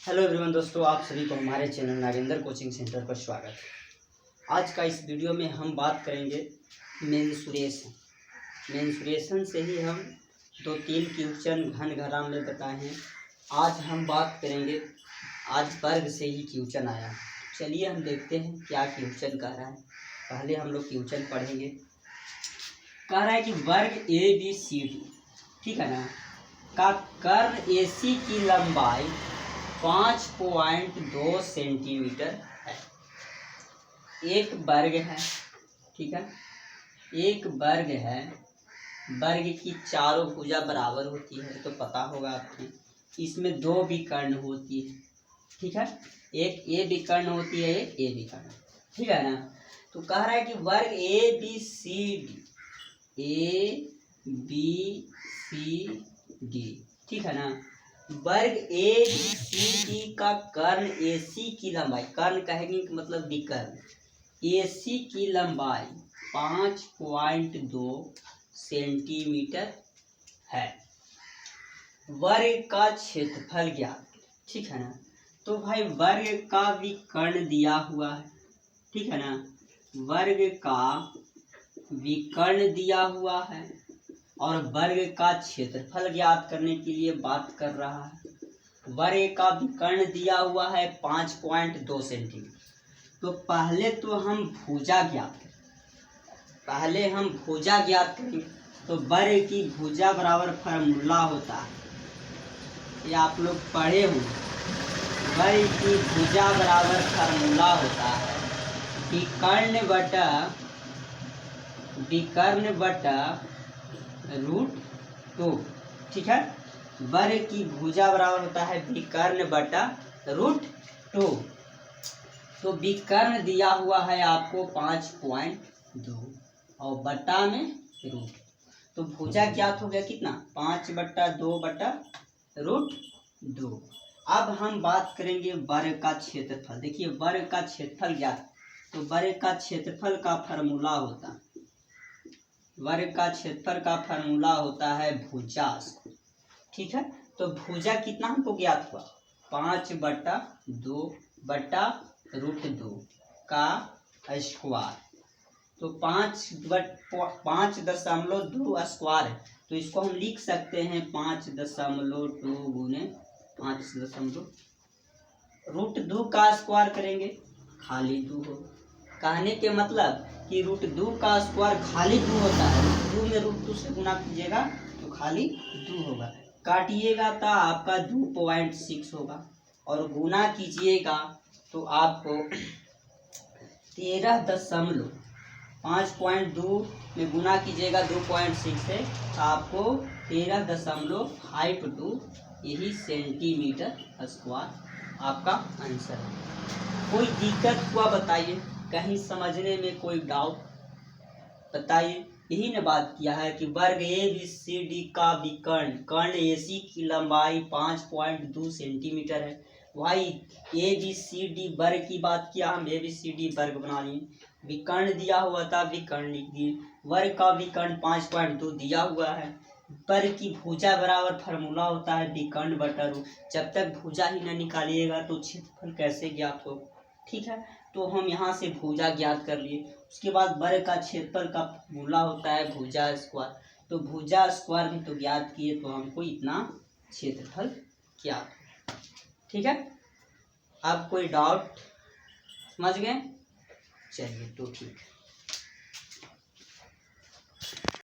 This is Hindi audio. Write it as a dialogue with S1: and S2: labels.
S1: हेलो एवरीवन दोस्तों, आप सभी को हमारे चैनल नागेंद्र कोचिंग सेंटर पर स्वागत है। आज का इस वीडियो में हम बात करेंगे मेंसुरेशन। मेंसुरेशन से ही हम 2-3 क्वेश्चन घन घरान में बताए हैं। आज हम बात करेंगे, आज वर्ग से ही क्वेश्चन आया। चलिए हम देखते हैं क्या क्वेश्चन कह रहा है। पहले हम लोग क्वेश्चन पढ़ेंगे। कह रहा है कि वर्ग ABCD, ठीक है ना, का कर्ण AC की लंबाई 5.2 सेंटीमीटर है। एक वर्ग है, ठीक है, एक वर्ग है। वर्ग की चारों भुजा बराबर होती है तो पता होगा आपको। इसमें 2 विकर्ण होती है, ठीक है, एक ए विकर्ण होती है, एक ए विकर्ण, ठीक है ना। तो कह रहा है कि वर्ग ABCD, ठीक है ना। वर्ग ABCD का कर्ण AC की लंबाई, कर्ण कहेंगे मतलब विकर्ण, AC की लंबाई 5.2 सेंटीमीटर है। वर्ग का क्षेत्रफल ज्ञात, ठीक है ना। तो भाई वर्ग का विकर्ण दिया हुआ है, ठीक है ना, वर्ग का विकर्ण दिया हुआ है और वर्ग का क्षेत्रफल ज्ञात करने के लिए बात कर रहा है। वर्ग का विकर्ण दिया हुआ है 5.2 सेंटीमीटर। तो पहले तो हम भुजा ज्ञात करें, पहले हम भुजा ज्ञात करेंगे। तो वर्ग की भुजा बराबर फार्मूला होता है, ये आप लोग पढ़े होंगे। वर्ग की भुजा बराबर फार्मूला होता है विकर्ण बटा √2, ठीक है। वर्ग की भुजा बराबर होता है विकर्ण बटा √2। तो विकर्ण दिया हुआ है आपको 5.2 और बटा में √2। तो भुजा ज्ञात हो गया कितना, 5/2 बटा √2। अब हम बात करेंगे वर्ग का क्षेत्रफल। देखिए वर्ग का क्षेत्रफल ज्ञात, तो वर्ग का क्षेत्रफल का फार्मूला होता है, वर्ग का क्षेत्रफल का फार्मूला होता है भुजा, ठीक है। तो भुजा कितना हमको ज्ञात हुआ, 5/2 बटा √2 का स्क्वायर। तो 5.2 स्क्वायर है, तो इसको हम लिख सकते हैं 5.2 गुने 5.2 का स्क्वायर करेंगे, खाली 2 हो। कहने के मतलब कि √2 का स्क्वायर खाली 2 होता है। √2 में √2 से गुना कीजिएगा तो खाली 2 होगा, काटिएगा तो आपका 2.6 होगा और गुना कीजिएगा तो आपको 5.2 में गुना कीजिएगा 2.6 से, आपको 13.52 यही सेंटीमीटर स्क्वायर आपका आंसर है। कोई दिक्कत हुआ बताइए, कहीं समझने में कोई डाउट बताइए। यही ने बात किया है कि वर्ग ABCD का विकर्ण कर्ण AC की लंबाई 5.2 सेंटीमीटर है। भाई ABCD वर्ग की बात किया, हम ABCD वर्ग बना लिए। विकर्ण दिया हुआ था, विकर्ण लिख दिए। वर्ग का विकर्ण 5.2 दिया हुआ है। वर्ग की भुजा बराबर फार्मूला होता है विकर्ण बटा √2। जब तक भुजा ही न निकालिएगा तो क्षेत्रफल कैसे ज्ञात हो, ठीक है। तो हम यहाँ से भुजा ज्ञात कर लिए। उसके बाद वर्ग का क्षेत्रफल का फार्मूला होता है भुजा स्क्वायर। तो भुजा स्क्वायर भी तो ज्ञात किए, तो हमको इतना क्षेत्रफल ज्ञात, ठीक है। अब कोई डाउट समझ गए, चलिए तो ठीक है।